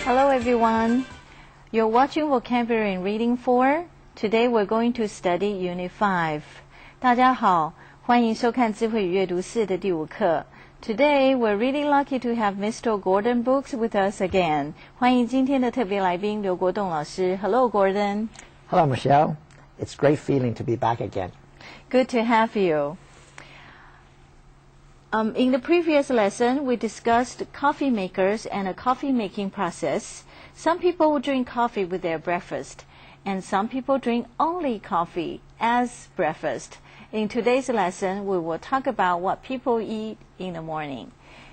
Hello everyone. You're watching Vocabulary and Reading 4. Today we're going to study Unit 5. 大家好，欢迎收看智慧与阅读4的第5课。Today we're really lucky to have Mr. Gordon Brooks with us again. 欢迎今天的特别来宾刘国栋老师。Hello Gordon. Hello Michelle. It's a great feeling to be back again. Good to have you. In the previous lesson, we discussed coffee makers and a coffee making process. Some people will drink coffee with their breakfast, and some people drink only coffee as breakfast. In today's lesson, we will talk about what people eat in the morning.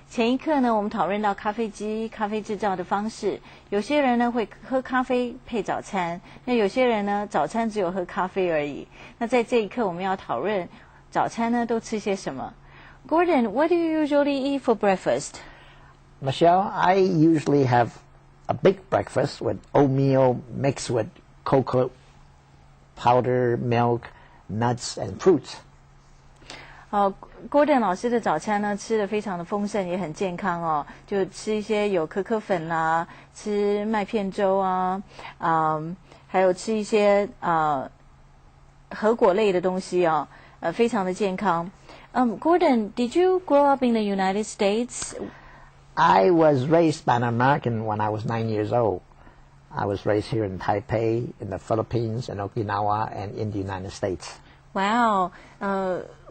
前一课呢，我们讨论到咖啡机、咖啡制造的方式。有些人呢会喝咖啡配早餐，那有些人呢早餐只有喝咖啡而已。那在这一课，我们要讨论早餐呢都吃些什么。Gordon, what do you usually eat for breakfast? Michelle, I usually have a big breakfast with oatmeal mixed with cocoa powder, milk, nuts, and fruits. Gordon 老师的早餐呢吃得非常的丰盛，也很健康哦。就吃一些有可可粉啦，吃麦片粥啊，还有吃一些核果类的东西哦，非常的健康。Gordon, did you grow up in the United States? I was raised by an American when I was 9 years old. I was raised here in Taipei, in the Philippines, in Okinawa, and in the United States. Wow,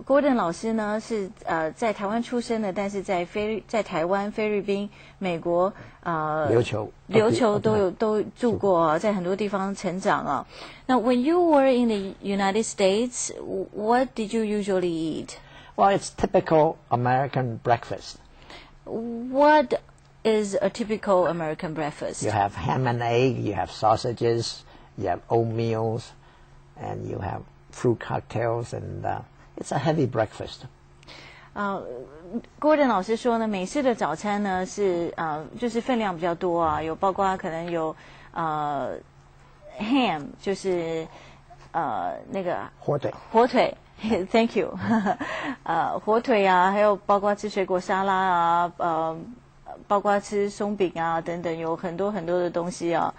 Gordon 老师呢是在台湾出生的，但是在台湾、菲律宾、美国琉球都住过，在很多地方成长啊。Now, when you were in the United States, what did you usually eat? Well, it's typical American breakfast. What is a typical American breakfast? You have ham and egg, you have sausages, you have oatmeals, and you have fruit cocktails, and it's a heavy breakfast. Gordon 老师说呢，美式的早餐呢是就是分量比较多啊，有包括可能有ham 就是那个火腿。Thank you. 火腿啊，还有包括吃水果沙拉啊，包括吃松饼啊等等，有很多很多的东西啊。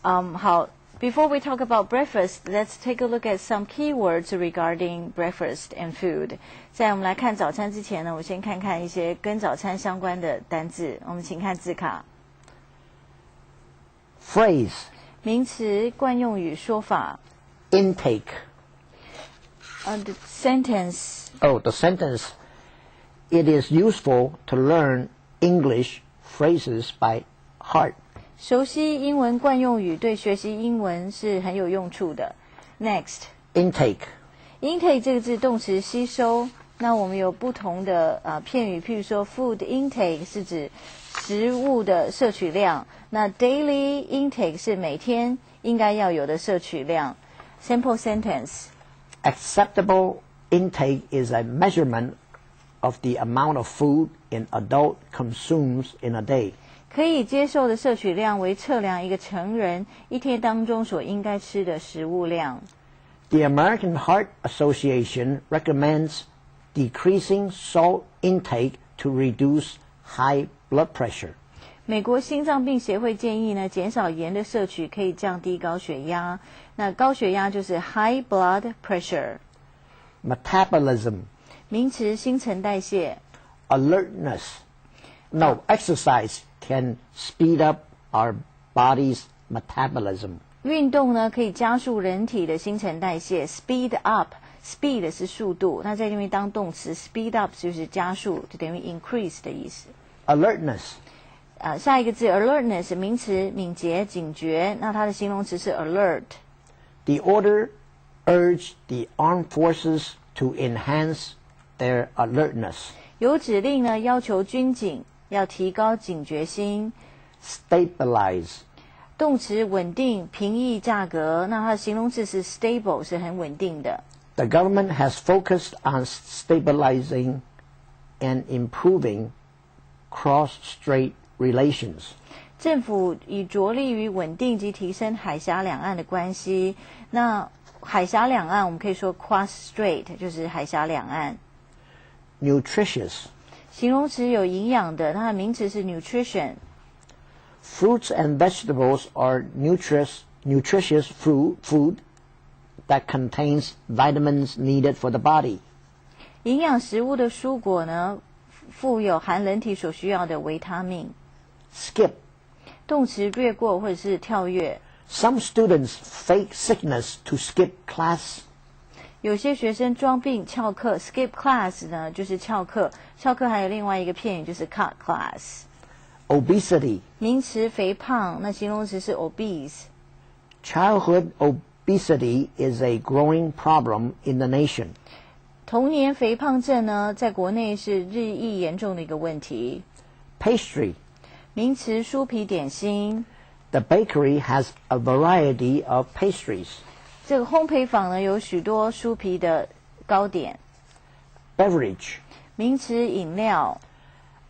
好。Before we talk about breakfast, let's take a look at some keywords regarding breakfast and food. 在我们来看早餐之前呢，我先看看一些跟早餐相关的单字。我们请看字卡。Phrase 名词，惯用语，说法。Intake. The sentence. Oh, the sentence. It is useful to learn English phrases by heart. 熟悉英文惯用语对学习英文是很有用处的。Next. Intake. Intake 这个字动词吸收，那我们有不同的片语，譬如说 food intake 是指食物的摄取量，那 daily intake 是每天应该要有的摄取量。Simple sentence. Acceptable intake is a measurement of the amount of food an adult consumes in a day. 可以接受的摄取量为测量一个成人一天当中所应该吃的食物量。The American Heart Association recommends decreasing salt intake to reduce high blood pressure. 美国心脏病协会建议呢，减少盐的摄取可以降低高血压。那高血压就是 high blood pressure. Metabolism. 名词，新陈代谢。Alertness. No, exercise can speed up our body's metabolism. 运动呢可以加速人体的新陈代谢 ，speed up。speed 是速度，那在这边当动词 ，speed up 就是加速，就等于 increase 的意思。Alertness. 下一个字 alertness 名词，敏捷、警觉，那它的形容词是 alert。The order urged the armed forces to enhance their alertness. 有指令呢要求军警要提高警觉心。Stabilize. 动词稳定、平抑价格，那它的形容词是 stable， 是很稳定的。The government has focused on stabilizing and improving cross-strait relations. 政府已着力于稳定及提升海峡两岸的关系。那海峡两岸我们可以说 cross strait， 就是海峡两岸。Nutritious. 形容词有营养的，它的名词是 nutrition。Fruits and vegetables are nutritious food that contains vitamins needed for the body. 营养食物的蔬果呢，富有含人体所需要的维他命。Skip. 动词略过或者是跳跃。Some students fake sickness to skip class. 有些学生装病翘课 ，skip class 呢就是翘课。翘课还有另外一个片语就是 cut class。Obesity. 名词肥胖，那形容词是 obese。Childhood obesity is a growing problem in the nation. 童年肥胖症呢，在国内是日益严重的一个问题。Pastry. 名词酥皮点心。The bakery has a variety of pastries. 这个烘焙坊呢有许多酥皮的糕点。Beverage. 名词饮料。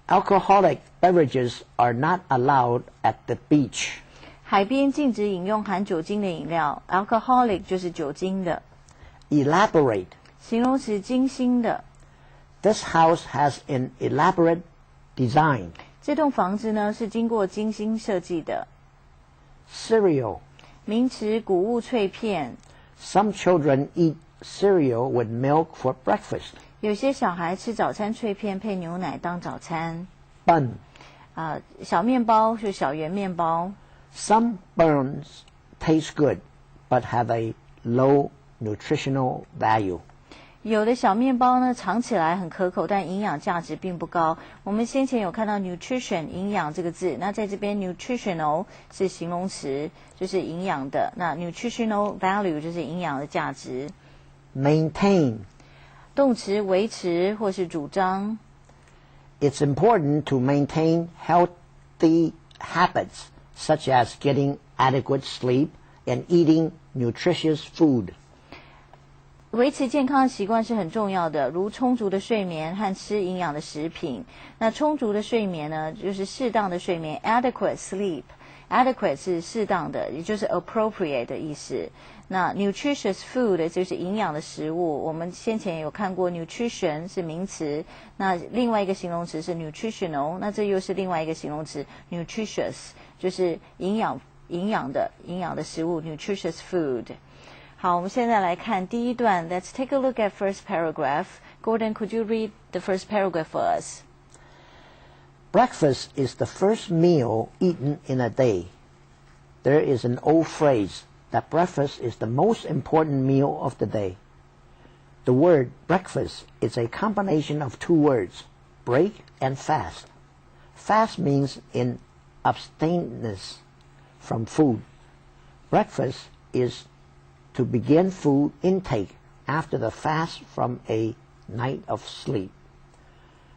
Alcoholic beverages are not allowed at the beach. 海边禁止饮用含酒精的饮料 ，alcoholic 就是酒精的。Elaborate. 形容词精心的。This house has an elaborate design. 这栋房子呢是经过精心设计的。Cereal. 名词谷物脆片。Some children eat cereal with milk for breakfast. 有些小孩吃早餐脆片配牛奶当早餐。Bun. 小面包是小圆面包。Some buns taste good, but have a low nutritional value. 有的小面包呢尝起来很可口，但营养价值并不高。我们先前有看到 nutrition 营养这个字，那在这边 nutritional 是形容词，就是营养的。那 nutritional value 就是营养的价值。Maintain. 动词维持或是主张。It's important to maintain healthy habits, such as getting adequate sleep and eating nutritious food. 维持健康的习惯是很重要的，如充足的睡眠和吃营养的食品。那充足的睡眠呢，就是适当的睡眠 ，adequate sleep。adequate 是适当的，也就是 appropriate 的意思。那 nutritious food 就是营养的食物。我们先前有看过 nutrition 是名词，那另外一个形容词是 nutritional， 那这又是另外一个形容词 nutritious， 就是营养的食物 nutritious food。好，我们现在来看第一段。Let's take a look at first paragraph. Gordon, could you read the first paragraph for us? Breakfast is the first meal eaten in a day. There is an old phrase that breakfast is the most important meal of the day. The word breakfast is a combination of two words, break and fast. Fast means in abstinence from food. Breakfast is to begin food intake after the fast from a night of sleep.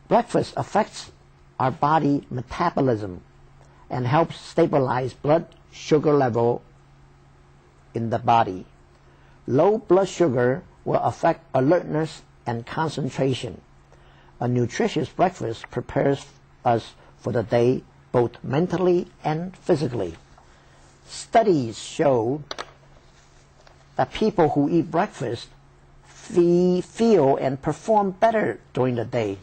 Breakfast affects our body metabolism and helps stabilize blood sugar level in the body. Low blood sugar will affect alertness and concentration. A nutritious breakfast prepares us for the day both mentally and physically. Studies show that people who eat breakfast feel and perform better during the day.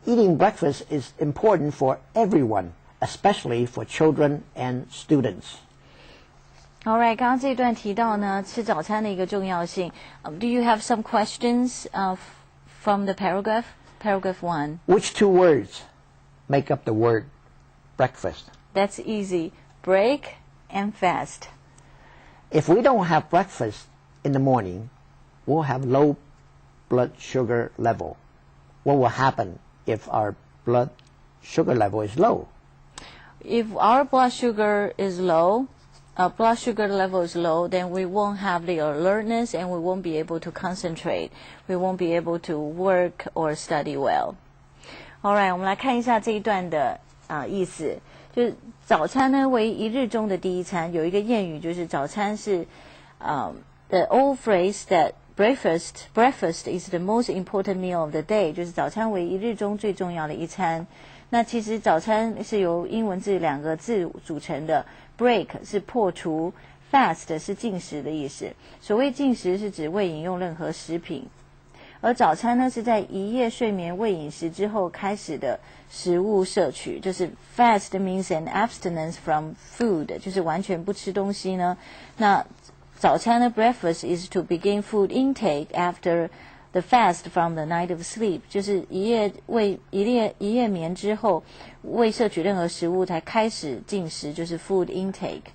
Eating breakfast is important for everyone, especially for children and students. Alright, 刚刚这一段提到呢，吃早餐的一个重要性。Do you have some questions from the paragraph? Paragraph 1. Which two words make up the word breakfast? That's easy. Break and fast. If we don't have breakfast in the morning, we'll have low blood sugar level. What will happen if our blood sugar level is low? If our blood sugar level is low, then we won't have the alertness and we won't be able to concentrate. We won't be able to work or study well. Alright, 我们来看一下这一段的意思。就是早餐呢为一日中的第一餐，有一个谚语就是早餐是the old phrase that breakfast is the most important meal of the day， 就是早餐为一日中最重要的一餐。那其实早餐是由英文字两个字组成的 ，break 是破除 ，fast 是禁食的意思。所谓禁食是指未饮用任何食品。而早餐呢是在一夜睡眠未饮食之后开始的食物摄取，就是 fast means an abstinence from food， 就是完全不吃东西呢。那早餐呢 breakfast is to begin food intake after the fast from the night of sleep， 就是一夜眠之后未摄取任何食物才开始进食，就是 food intake。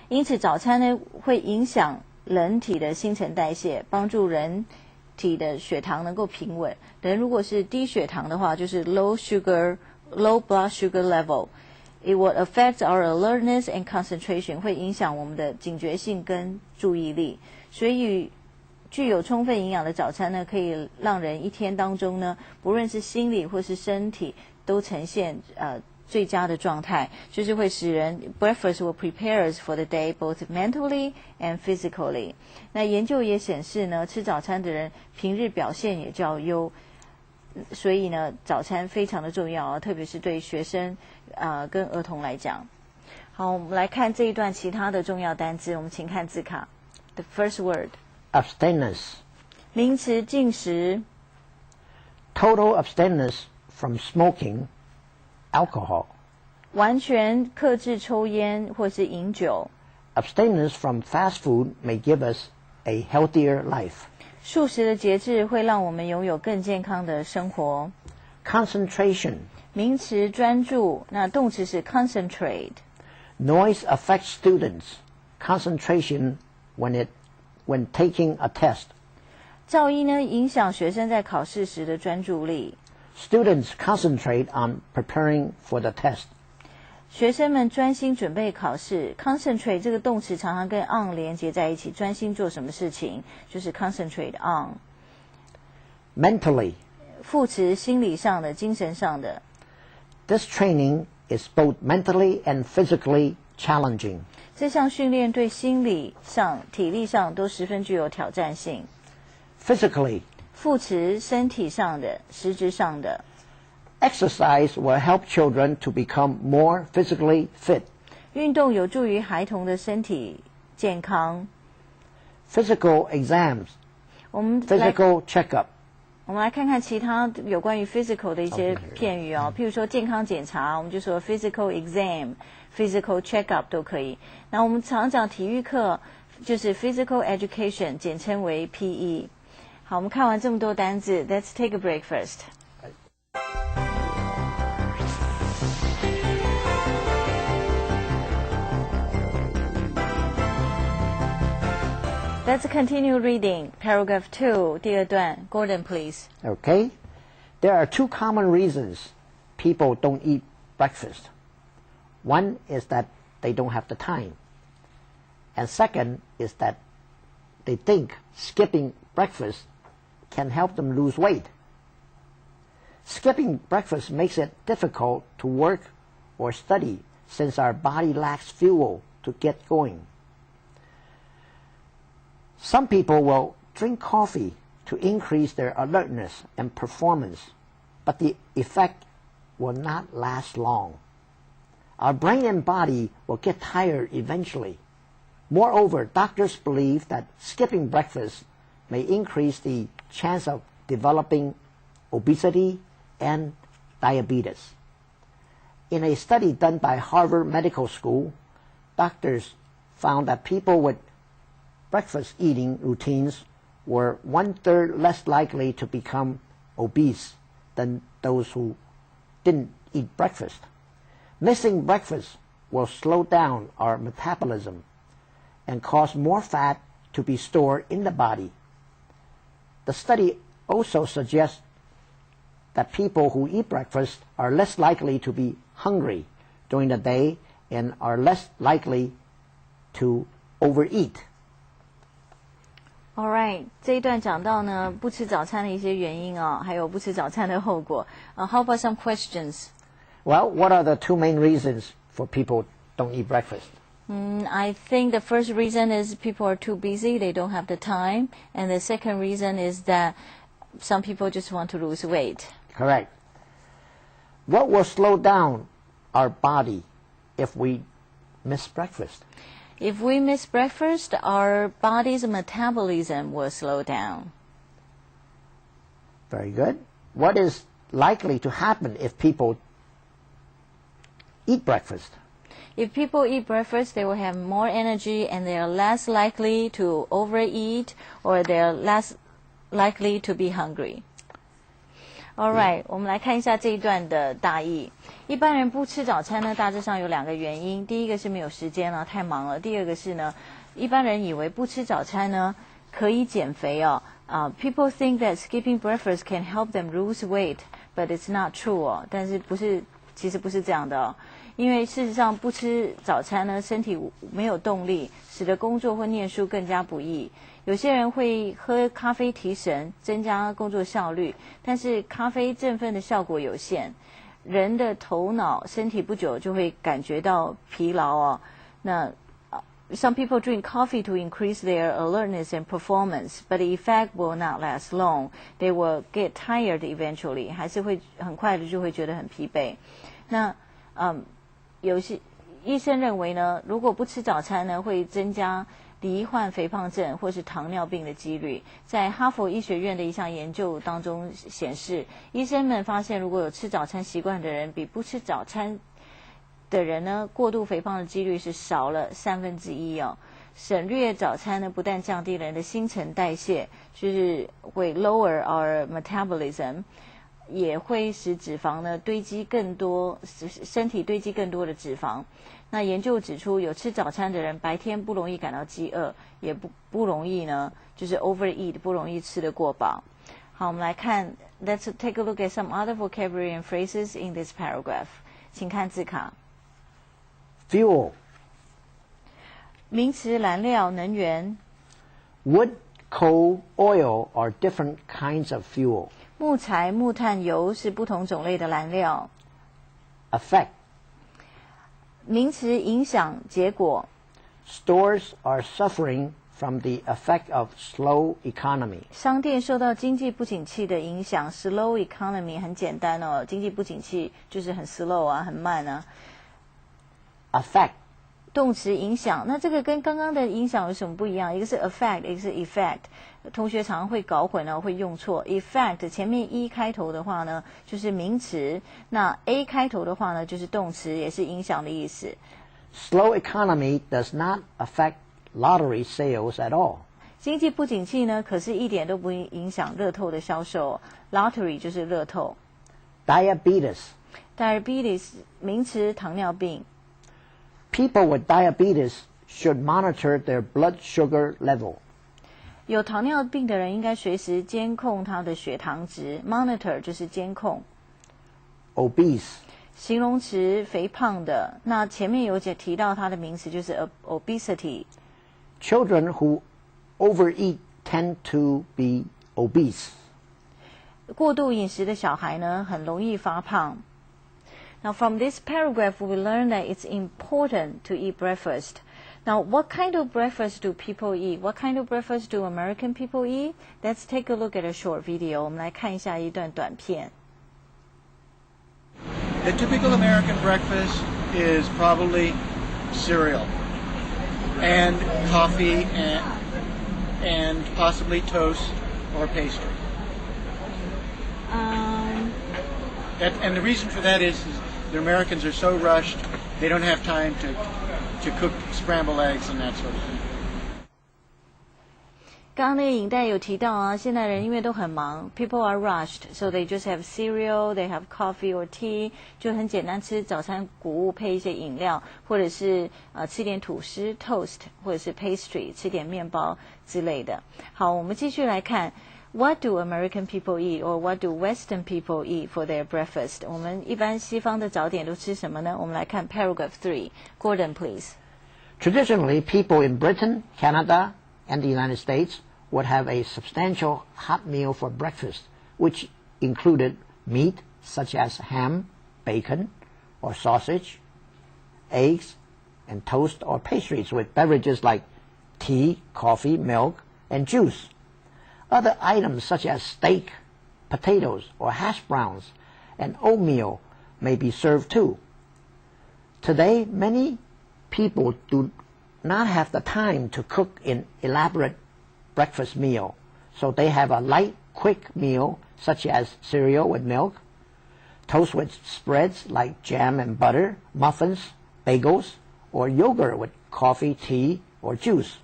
因此早餐呢会影响人体的新陈代谢，帮助人体的血糖能够平稳。人如果是低血糖的话，就是 low blood sugar level， it will affect our alertness and concentration， 会影响我们的警觉性跟注意力。所以具有充分营养的早餐呢，可以让人一天当中呢，不论是心理或是身体都呈现最佳的状态，就是会使人 breakfast will prepare us for the day both mentally and physically。 那研究也显示呢，吃早餐的人平日表现也较优，所以呢早餐非常的重要啊，特别是对学生跟儿童来讲。好，我们来看这一段其他的重要单字，我们请看字卡。 The first word Abstinence. 名词禁食 Total abstinence from smoking, alcohol. 完全克制抽烟或是饮酒。 Abstinence from fast food may give us a healthier life. 素食的节制会让我们拥有更健康的生活。 Concentration. 名词专注，那动词是 concentrate。 Noise affects students' concentration when taking a test. 噪音呢影响学生在考试时的专注力。 Students concentrate on preparing for the test. 学生们专心准备考试。 concentrate 这个动词常常跟 on 连接在一起，专心做什么事情就是 concentrate on。 Mentally. 副词心理上的、精神上的。 This training is both mentally and physically challenging. 这项训练对心理上、体力上都十分具有挑战性。 Physically. 副词身体上的、实质上的。 Exercise will help children to become more physically fit. 运动有助于孩童的身体健康。 Physical exams. 我们 Physical checkup. 我们来看看其他有关于 physical 的一些片语哦，譬如说健康检查，我们就说 physical exam、physical checkup 都可以。那我们常讲体育课就是 physical education， 简称为 PE。好，我们看完这么多单字 ，Let's take a break first. Let's continue reading. Paragraph 2, 第二段 Gordon, please. Okay? There are two common reasons people don't eat breakfast. One is that they don't have the time. And second is that they think skipping breakfast can help them lose weight. Skipping breakfast makes it difficult to work or study since our body lacks fuel to get going. Some people will drink coffee to increase their alertness and performance, but the effect will not last long. Our brain and body will get tired eventually. Moreover, doctors believe that skipping breakfast may increase the chance of developing obesity and diabetes. In a study done by Harvard Medical School, doctors found that people with breakfast eating routines were 1/3 less likely to become obese than those who didn't eat breakfast. Missing breakfast will slow down our metabolism and cause more fat to be stored in the body. The study also suggests that people who eat breakfast are less likely to be hungry during the day and are less likely to overeat. All right, 这一段讲到呢，不吃早餐的一些原因啊，还有不吃早餐的后果。How about some questions? Well, what are the two main reasons for people don't eat breakfast? I think the first reason is people are too busy, they don't have the time. And the second reason is that some people just want to lose weight. Correct. What will slow down our body if we miss breakfast? If we miss breakfast, our body's metabolism will slow down. Very good. What is likely to happen if people eat breakfast? If people eat breakfast, they will have more energy and they are less likely to overeat or they are less likely to be hungry. All right, 我们来看一下这一段的大意。一般人不吃早餐呢，大致上有2个原因。第一个是没有时间了，太忙了。第二个是呢，一般人以为不吃早餐呢可以减肥哦。People think that skipping breakfast can help them lose weight, but it's not true 哦。但是其实不是这样的哦。因为事实上不吃早餐呢，身体没有动力，使得工作或念书更加不易。有些人会喝咖啡提神，增加工作效率，但是咖啡振奋的效果有限，人的头脑、身体不久就会感觉到疲劳哦。那some people drink coffee to increase their alertness and performance, but the effect will not last long. They will get tired eventually. 还是会很快的就会觉得很疲惫。那有些医生认为呢，如果不吃早餐呢，会增加罹患肥胖症或是糖尿病的几率。在哈佛医学院的一项研究当中显示，医生们发现，如果有吃早餐习惯的人，比不吃早餐的人呢，过度肥胖的几率是少了1/3哦。省略早餐呢，不但降低人的新陈代谢，就是会 lower our metabolism。也会使脂肪呢堆积更多，身体堆积更多的脂肪。那研究指出，有吃早餐的人白天不容易感到饥饿，也不容易呢，就是 overeat， 不容易吃得过饱。好，我们来看 ，Let's take a look at some other vocabulary and phrases in this paragraph。请看字卡。Fuel. 名词燃料能源。Wood, coal, oil are different kinds of fuel. 木材、木炭、油是不同种类的燃料。Effect. 名词影响、结果。Stores are suffering from the effect of slow economy. 商店受到经济不景气的影响 ，slow economy 很简单哦，经济不景气就是很 slow 啊，很慢啊。Affect. 动词影响，那这个跟刚刚的影响有什么不一样？一个是 affect， 一个是 effect。同学常常会搞混哦，会用错。effect 前面 e 开头的话呢，就是名词；那 a 开头的话呢，就是动词，也是影响的意思。Slow economy does not affect lottery sales at all. 经济不景气呢，可是一点都不影响乐透的销售。Lottery 就是乐透。Diabetes. Diabetes 名词，糖尿病。People with diabetes should monitor their blood sugar level. 有糖尿病的人应该随时监控他的血糖值 ，monitor 就是监控。Obese. 形容词，肥胖的。那前面有提到它的名词就是 obesity。Children who overeat tend to be obese. 过度饮食的小孩呢，很容易发胖。Now, from this paragraph, we learn that it's important to eat breakfast. Now, what kind of breakfast do people eat? What kind of breakfast do American people eat? Let's take a look at a short video. 我们来看一下一段短片。The typical American breakfast is probably cereal and coffee and possibly toast or pastry. And the reason for that is the Americans are so rushed, they don't have time to cook scrambled eggs and that sort of thing. 刚刚那个影带有提到啊，现代人因为都很忙 ，people are rushed, so they just have cereal, they have coffee or tea， 就很简单吃早餐谷物配一些饮料，或者是吃点吐司 toast， 或者是 pastry 吃点面包之类的。好，我们继续来看。What do American people eat, or what do Western people eat for their breakfast? 我们一般西方的早点都吃什么呢？我们来看 paragraph 3. Gordon, please. Traditionally, people in Britain, Canada, and the United States would have a substantial hot meal for breakfast, which included meat such as ham, bacon, or sausage, eggs, and toast or pastries with beverages like tea, coffee, milk, and juice. Other items such as steak, potatoes, or hash browns, and oatmeal may be served too. Today, many people do not have the time to cook an elaborate breakfast meal, so they have a light, quick meal such as cereal with milk, toast with spreads like jam and butter, muffins, bagels, or yogurt with coffee, tea, or juice.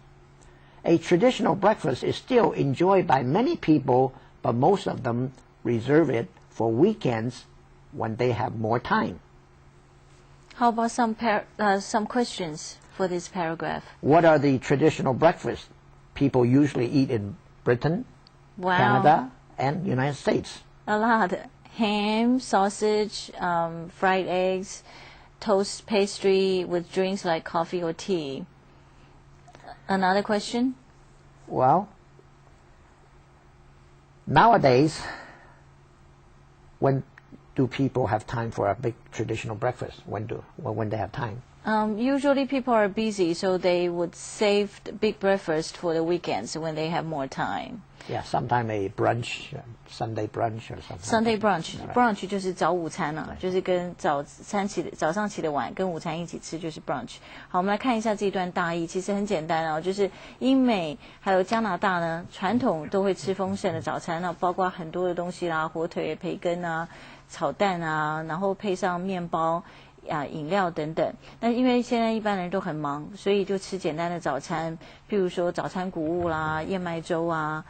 A traditional breakfast is still enjoyed by many people, but most of them reserve it for weekends when they have more time. How about some questions for this paragraph? What are the traditional breakfasts people usually eat in Britain, Wow. Canada, and United States? A lot. Ham, sausage, fried eggs, toast pastry with drinks like coffee or tea. Another question? Well, nowadays, when do people have time for a big traditional breakfast? When they have time? Usually people are busy, so they would save the big breakfast for the weekends when they have more time. Yeah, sometime a brunch, Sunday brunch or something. Sunday brunch, Right. brunch 就是早午餐啊，就是跟早上起的晚，跟午餐一起吃就是 brunch。好，我们来看一下这一段大意，其实很简单哦，就是英美还有加拿大呢，传统都会吃丰盛的早餐，那包括很多的东西啦，火腿、培根啊、炒蛋啊，然后配上面包。饮料等等，那因为现在一般人都很忙，所以就吃简单的早餐，譬如说早餐谷物啦、燕麦粥啊，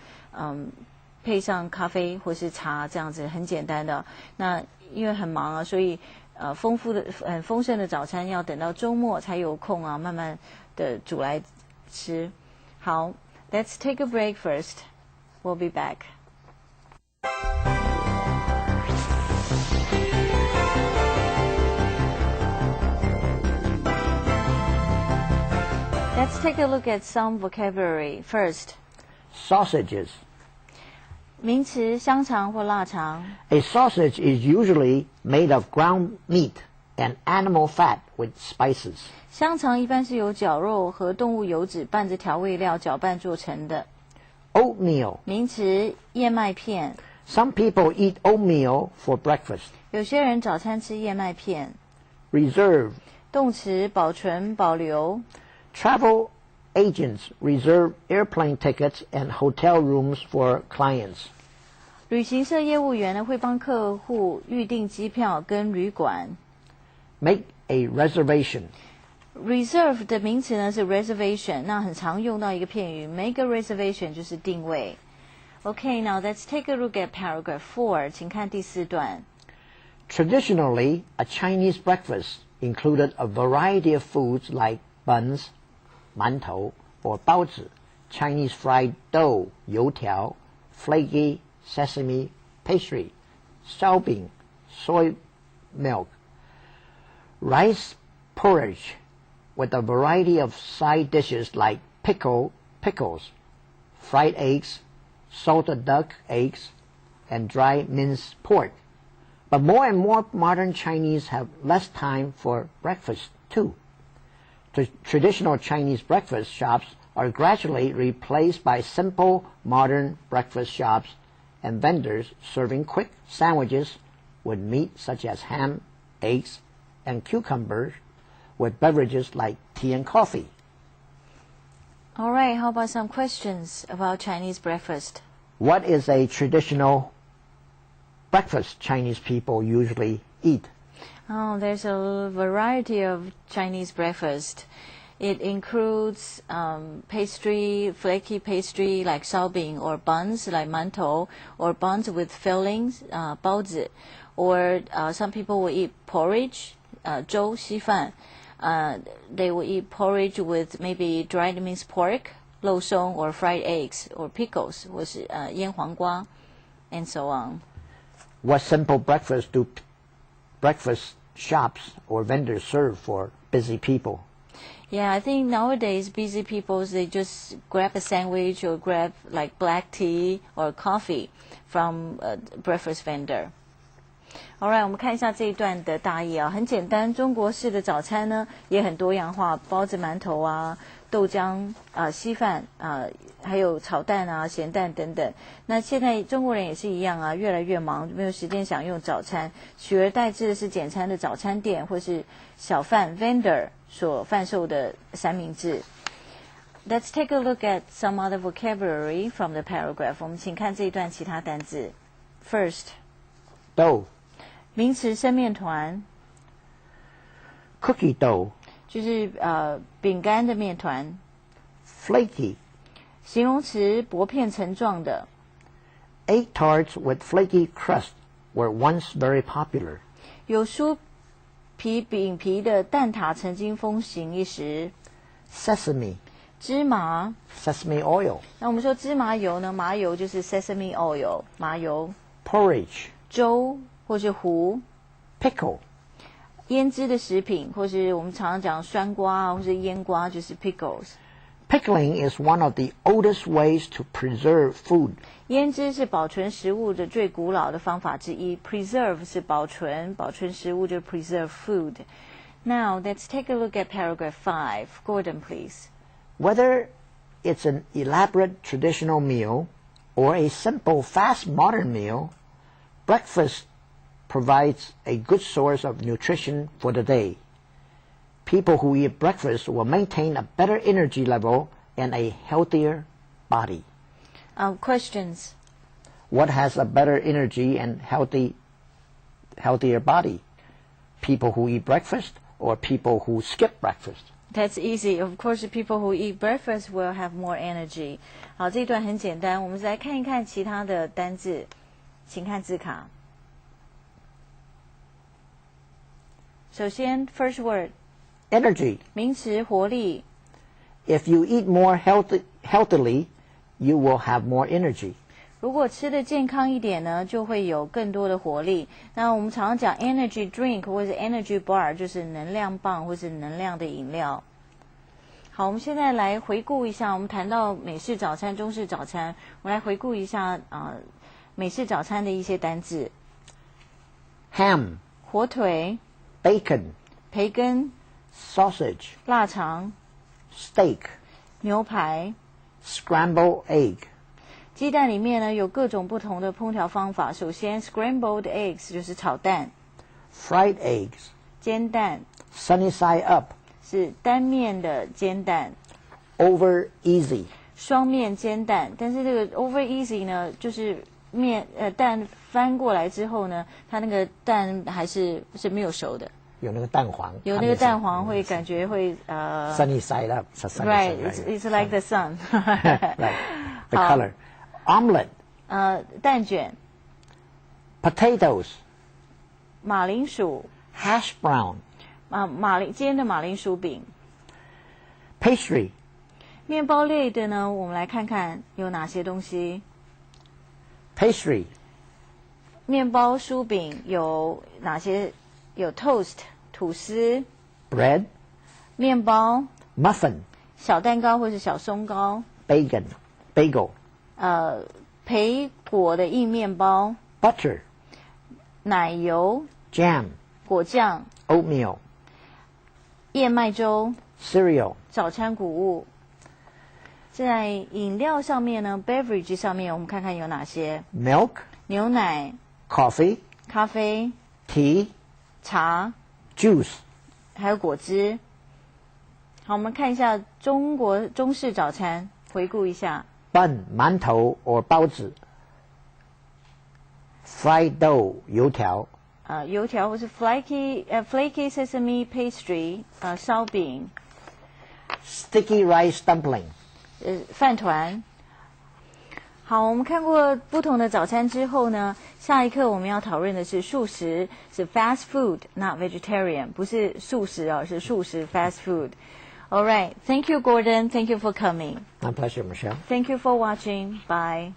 配上咖啡或是茶这样子，很简单的。那因为很忙啊，所以丰盛的早餐要等到周末才有空啊，慢慢的煮来吃。好 ，Let's take a break first. We'll be back. Let's take a look at some vocabulary. First, Sausages. 名词香肠或腊肠。A sausage is usually made of ground meat and animal fat with spices. 香肠一般是由绞肉和动物油脂拌着调味料搅拌做成的。Oatmeal. 名词燕麦片。 Some people eat oatmeal for breakfast. 有些人早餐吃燕麦片。 Reserve. 动词保存保留。 Travel agents reserve airplane tickets and hotel rooms for clients. 旅行社业务员呢会帮客户预订机票跟旅馆。 Make a reservation. Reserve 的名词呢是 reservation， 那很常用到一个片语 make a reservation 就是定位。Okay, now let's take a look at paragraph 4. 请看第4段。 Traditionally, a Chinese breakfast included a variety of foods like buns, 馒头 or 包子, Chinese fried dough, 油条, flaky sesame pastry, 烧饼 soy milk, rice porridge with a variety of side dishes like pickles, fried eggs, salted duck eggs, and dry minced pork. But more and more modern Chinese have less time for breakfast too. The traditional Chinese breakfast shops are gradually replaced by simple modern breakfast shops and vendors serving quick sandwiches with meat such as ham, eggs, and cucumbers, with beverages like tea and coffee. All right, how about some questions about Chinese breakfast? What is a traditional breakfast Chinese people usually eat? Oh, there's a variety of Chinese breakfast. It includes pastry, flaky pastry like 烧饼, or buns like 馒头, or buns with fillings, 包子, or some people will eat porridge, 粥稀饭. They will eat porridge with maybe dried minced pork, 肉松, or fried eggs, or pickles, 或是腌黄瓜, and so on. What simple breakfast do breakfast shops or vendors serve for busy people? Yeah, I think nowadays busy people, they just grab a sandwich or grab like black tea or coffee from a breakfast vendor. Alright, 我们看一下这一段的大意啊，很简单，中国式的早餐呢也很多样化，包子、馒头啊、豆浆稀饭还有炒蛋啊、咸蛋等等。那现在中国人也是一样啊，越来越忙，没有时间享用早餐，取而代之的是简餐的早餐店或是小贩 vendor 所贩售的三明治。Let's take a look at some other vocabulary from the paragraph. 我们请看这一段其他单字。First， dough, 名词生面团， cookie dough, 就是饼干的面团。 flaky, 形容词薄片层状的。 egg tarts with flaky crust were once very popular. 有酥皮饼皮的蛋挞曾经风行一时。 Sesame, 芝麻， sesame oil, 那我们说芝麻油呢？麻油就是 sesame oil， 麻油。 porridge, 粥或是糊， pickle, 腌制的食品，或是我们常常讲酸瓜啊，或是腌瓜，就是 pickles。 Pickling is one of the oldest ways to preserve food. 腌制是保存食物的最古老的方法之一 ，preserve 是保存食物就是 preserve food。Now let's take a look at paragraph 5. Gordon, please. Whether it's an elaborate traditional meal or a simple fast modern meal, breakfast provides a good source of nutrition for the day. People who eat breakfast will maintain a better energy level and a healthier body. Questions. What has a better energy and healthier body? People who eat breakfast or people who skip breakfast? That's easy. Of course, people who eat breakfast will have more energy. 好，这一段很简单，我们来看一看其他的单字，请看字卡。首先 ，first word Energy. 名词活力。 If you eat more healthily, you will have more energy. 如果吃的健康一点呢，就会有更多的活力。那我们常常讲 energy drink 或者 energy bar， 就是能量棒或是能量的饮料。好，我们现在来回顾一下，我们谈到美式早餐、中式早餐，我们来回顾一下美式早餐的一些单字。Ham, 火腿、 bacon, 培根、 sausage, 腊肠、 steak, 牛排。 scrambled egg, 鸡蛋里面呢有各种不同的烹调方法。首先 ，scrambled eggs 就是炒蛋， fried eggs, 煎蛋 sunny side up, 是单面的煎蛋， over easy, 双面煎蛋。但是这个 over easy 呢，就是蛋翻过来之后呢，它那个蛋还是没有熟的，有那个蛋黄，有那个蛋黄会感觉会sunny side up, sunny right, side it's like the sun. right, the color. Omelet, 蛋卷、 potatoes, 马铃薯 hash brown, 煎的马铃薯饼。 pastry, 面包类的呢，我们来看看有哪些东西。 pastry, 面包酥饼有哪些？有 toast 吐司， bread, 面包， muffin, 小蛋糕或是小松糕， bagel, 培果的硬面包， butter, 奶油， jam, 果酱， oatmeal, 燕麦粥， cereal, 早餐谷物。在饮料上面呢 ，beverage 上面我们看看有哪些： milk, 牛奶、 coffee, 咖啡、 tea, 茶， juice, 还有果汁。好，我们看一下中式早餐，回顾一下。bun, 馒头 or 包子 fried dough, 油条油条或是 flaky sesame pastry 烧饼， sticky rice dumpling. 饭团。好，我们看过不同的早餐之后呢，下一课我们要讨论的是素食，是 fast food, not vegetarian， 不是素食哦，是素食 fast food. All right, thank you, Gordon. Thank you for coming. My pleasure, Michelle. Thank you for watching. Bye.